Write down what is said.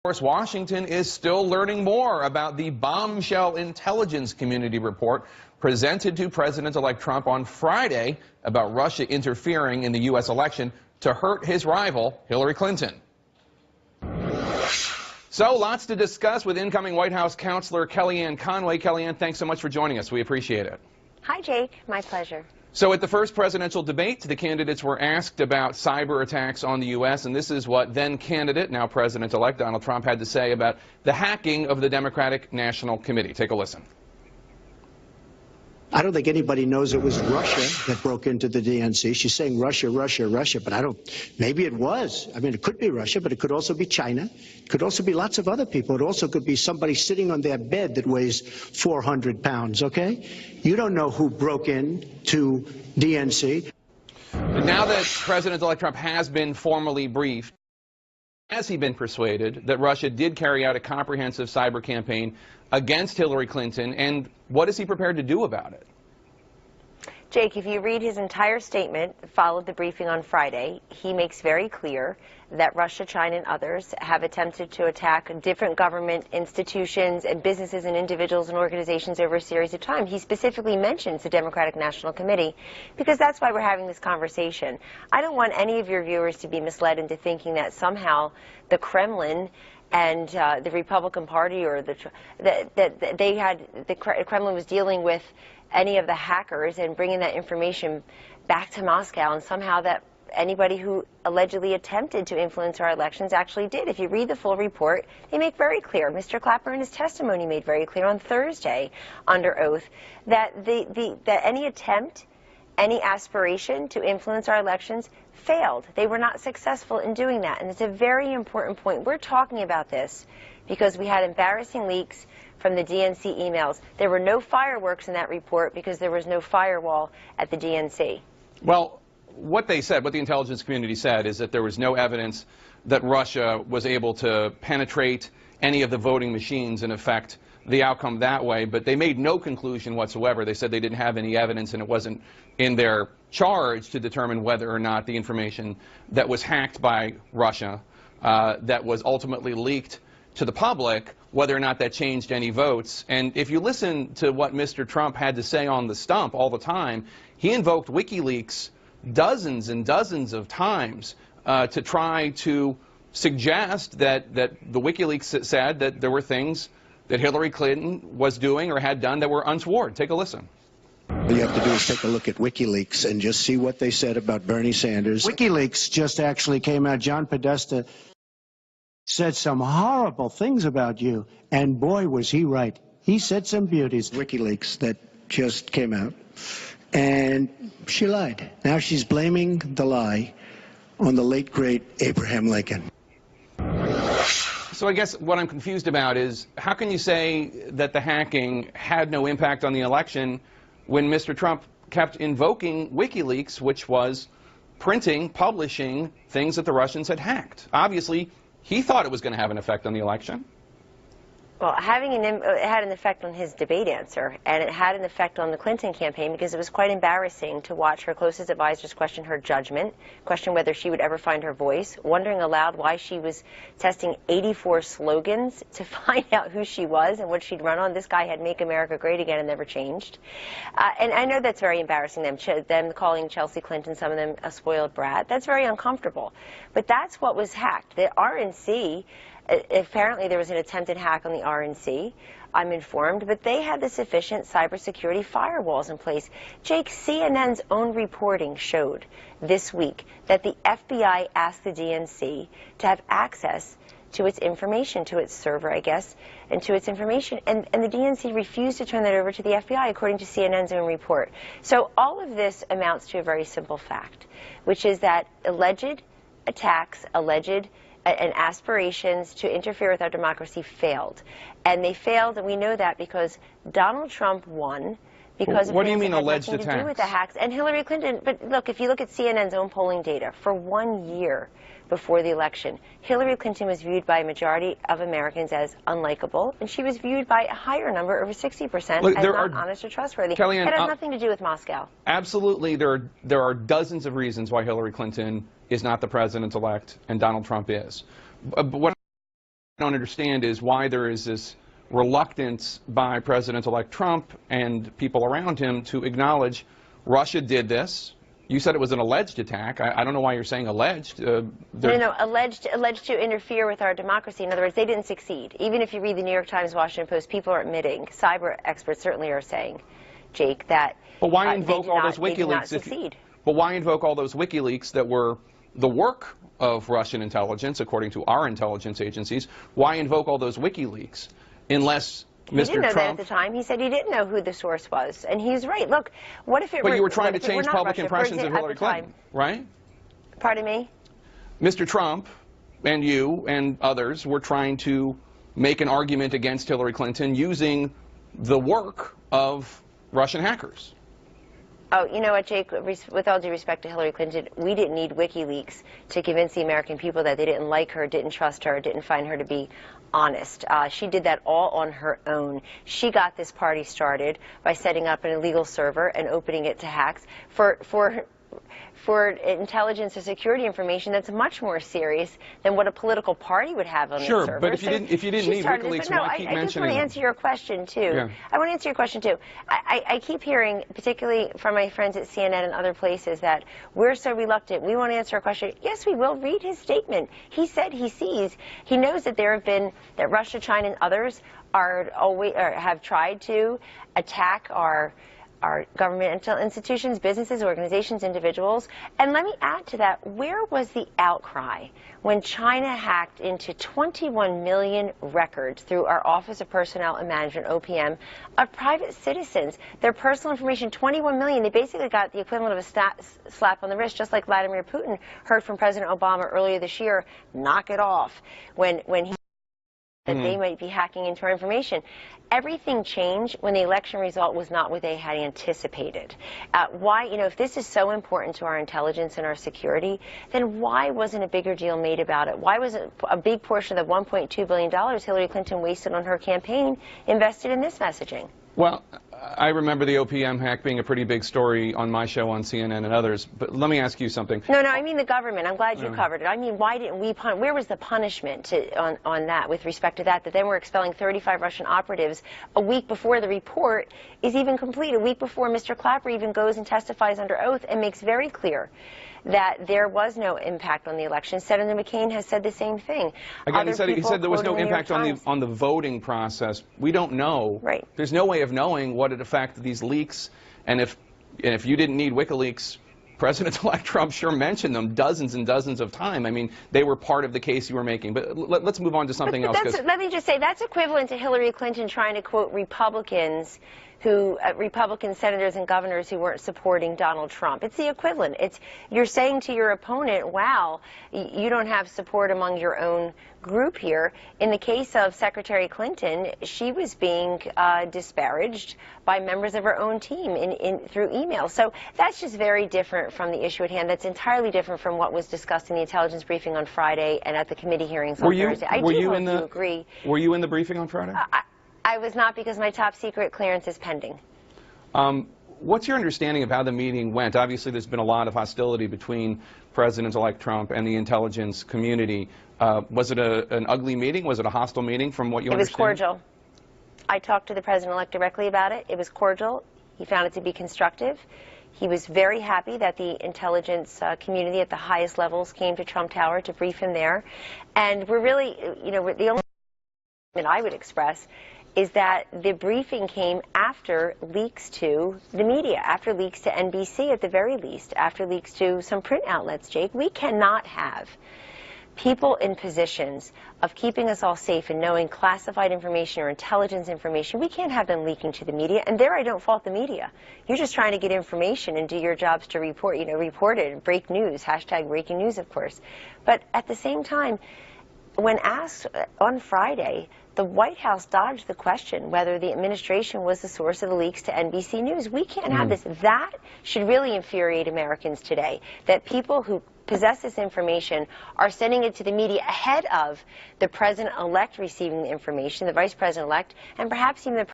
Of course, Washington is still learning more about the bombshell intelligence community report presented to President-elect Trump on Friday about Russia interfering in the U.S. election to hurt his rival, Hillary Clinton. So, lots to discuss with incoming White House counselor Kellyanne Conway. Kellyanne, thanks so much for joining us. We appreciate it. Hi, Jake. My pleasure. So at the first presidential debate, the candidates were asked about cyber attacks on the U.S., and this is what then candidate, now President-elect Donald Trump, had to say about the hacking of the Democratic National Committee. Take a listen. I don't think anybody knows it was Russia that broke into the DNC. She's saying Russia, Russia, Russia, but maybe it was. I mean, it could be Russia, but it could also be China. It could also be lots of other people. It also could be somebody sitting on their bed that weighs 400 pounds, okay? You don't know who broke in to DNC. And now that President-elect Trump has been formally briefed, has he been persuaded that Russia did carry out a comprehensive cyber campaign against Hillary Clinton, and what is he prepared to do about it? Jake, if you read his entire statement, followed the briefing on Friday, he makes very clear that Russia, China, and others have attempted to attack different government institutions and businesses and individuals and organizations over a series of time. He specifically mentions the Democratic National Committee because that's why we're having this conversation. I don't want any of your viewers to be misled into thinking that somehow the Kremlin and the Republican Party or the Kremlin was dealing with any of the hackers and bringing that information back to Moscow, and somehow that anybody who allegedly attempted to influence our elections actually did. If you read the full report, they make very clear, Mr. Clapper in his testimony made very clear on Thursday under oath, that that any attempt, any aspiration to influence our elections failed. They were not successful in doing that, and it's a very important point. We're talking about this because we had embarrassing leaks from the DNC emails. There were no fireworks in that report because there was no firewall at the DNC. Well, what they said, what the intelligence community said, is that there was no evidence that Russia was able to penetrate any of the voting machines and affect the outcome that way, but they made no conclusion whatsoever. They said they didn't have any evidence, and it wasn't in their charge to determine whether or not the information that was hacked by Russia, that was ultimately leaked to the public, whether or not that changed any votes. And if you listen to what Mr. Trump had to say on the stump all the time, he invoked WikiLeaks dozens and dozens of times to try to suggest that the WikiLeaks said that there were things that Hillary Clinton was doing or had done that were untoward. Take a listen. All you have to do is take a look at WikiLeaks and just see what they said about Bernie Sanders. WikiLeaks just actually came out. John Podesta said some horrible things about you, and boy, was he right. He said some beauties. WikiLeaks that just came out, and she lied. Now she's blaming the lie on the late, great Abraham Lincoln. So I guess what I'm confused about is, how can you say that the hacking had no impact on the election when Mr. Trump kept invoking WikiLeaks, which was printing, publishing things that the Russians had hacked? Obviously, he thought it was going to have an effect on the election. Well, it had an effect on his debate answer, and it had an effect on the Clinton campaign because it was quite embarrassing to watch her closest advisors question her judgment, question whether she would ever find her voice, wondering aloud why she was testing 84 slogans to find out who she was and what she'd run on. This guy had "Make America Great Again" and never changed. And I know that's very embarrassing, them calling Chelsea Clinton, some of them, a spoiled brat. That's very uncomfortable. But that's what was hacked. The RNC, apparently there was an attempted hack on the RNC, I'm informed, but they had the sufficient cybersecurity firewalls in place. Jake, CNN's own reporting showed this week that the FBI asked the DNC to have access to its information, to its server, I guess, and to its information, and the DNC refused to turn that over to the FBI, according to CNN's own report. So all of this amounts to a very simple fact, which is that alleged attacks, and aspirations to interfere with our democracy failed. And they failed, and we know that because Donald Trump won because of what do you mean that had alleged nothing attacks? to do with the hacks. And Hillary Clinton, but look, if you look at CNN's own polling data, for 1 year before the election, Hillary Clinton was viewed by a majority of Americans as unlikable, and she was viewed by a higher number, over 60%, as not honest or trustworthy. Kellyanne, it has nothing to do with Moscow. Absolutely, there are dozens of reasons why Hillary Clinton is not the president-elect and Donald Trump is. But what don't understand is why there is this reluctance by President-elect Trump and people around him to acknowledge Russia did this. You said it was an alleged attack. I don't know why you're saying alleged. No, alleged to interfere with our democracy. In other words, they didn't succeed. Even if you read the New York Times, Washington Post, people are admitting, cyber experts certainly are saying, Jake, that but why invoke all those WikiLeaks? They did not succeed. But why invoke all those WikiLeaks that were the work of Russian intelligence, according to our intelligence agencies? Why invoke all those WikiLeaks unless Mr. Trump... He didn't know that at the time. He said he didn't know who the source was. And he's right. Look, what if it were... But you were trying to change public impressions of Hillary Clinton, right? Pardon me? Mr. Trump and you and others were trying to make an argument against Hillary Clinton using the work of Russian hackers. Oh, you know what, Jake, with all due respect to Hillary Clinton, we didn't need WikiLeaks to convince the American people that they didn't like her, didn't trust her, didn't find her to be honest. She did that all on her own. She got this party started by setting up an illegal server and opening it to hacks for intelligence or security information that's much more serious than what a political party would have on their server. Sure, but if you didn't need WikiLeaks, why keep mentioning I just want to answer your question, too. Yeah. I want to answer your question, too. I keep hearing, particularly from my friends at CNN and other places, that we're so reluctant. We want to answer a question. Yes, we will. Read his statement. He said he knows that there have been, that Russia, China, and others have tried to attack our governmental institutions, businesses, organizations, individuals. And let me add to that, where was the outcry when China hacked into 21 million records through our Office of Personnel and Management, OPM, of private citizens? Their personal information, 21 million. They basically got the equivalent of a slap on the wrist, just like Vladimir Putin heard from President Obama earlier this year, knock it off, when he that they might be hacking into our information. Everything changed when the election result was not what they had anticipated. Why, if this is so important to our intelligence and our security, then why wasn't a bigger deal made about it? Why wasn't a big portion of the $1.2 billion Hillary Clinton wasted on her campaign invested in this messaging? Well, I remember the OPM hack being a pretty big story on my show on CNN and others, but let me ask you something. No, I mean the government. I'm glad you covered it. I mean, why didn't we where was the punishment on that with respect to that then we're expelling 35 Russian operatives a week before the report is even complete, a week before Mr. Clapper even goes and testifies under oath and makes very clear that there was no impact on the election. Senator McCain has said the same thing. Again, he said there was no impact on the voting process. We don't know. Right. There's no way of knowing what it affected these leaks. And if you didn't need WikiLeaks, President-elect Trump sure mentioned them dozens and dozens of times. I mean, they were part of the case you were making. But let's move on to something else. Let me just say, that's equivalent to Hillary Clinton trying to quote Republican senators and governors who weren't supporting Donald Trump. It's the equivalent. You're saying to your opponent, wow, you don't have support among your own group here. In the case of Secretary Clinton, she was being disparaged by members of her own team through email. So that's just very different from the issue at hand. That's entirely different from what was discussed in the intelligence briefing on Friday and at the committee hearings on Thursday. I do hope you agree. Were you in the briefing on Friday? I was not, because my top secret clearance is pending. What's your understanding of how the meeting went? Obviously, there's been a lot of hostility between President-elect Trump and the intelligence community. Was it an ugly meeting? Was it a hostile meeting from what you understand? It was cordial. I talked to the President-elect directly about it. It was cordial. He found it to be constructive. He was very happy that the intelligence community at the highest levels came to Trump Tower to brief him there. And we're really, the only that I would express is that the briefing came after leaks to the media, after leaks to NBC at the very least, after leaks to some print outlets, Jake. We cannot have people in positions of keeping us all safe and knowing classified information or intelligence information. We can't have them leaking to the media, and there I don't fault the media. You're just trying to get information and do your jobs to report, report it, break news, hashtag breaking news, of course. But at the same time, when asked on Friday, the White House dodged the question whether the administration was the source of the leaks to NBC News. We can't have this. That should really infuriate Americans today, that people who possess this information are sending it to the media ahead of the president-elect receiving the information, the vice president-elect, and perhaps even the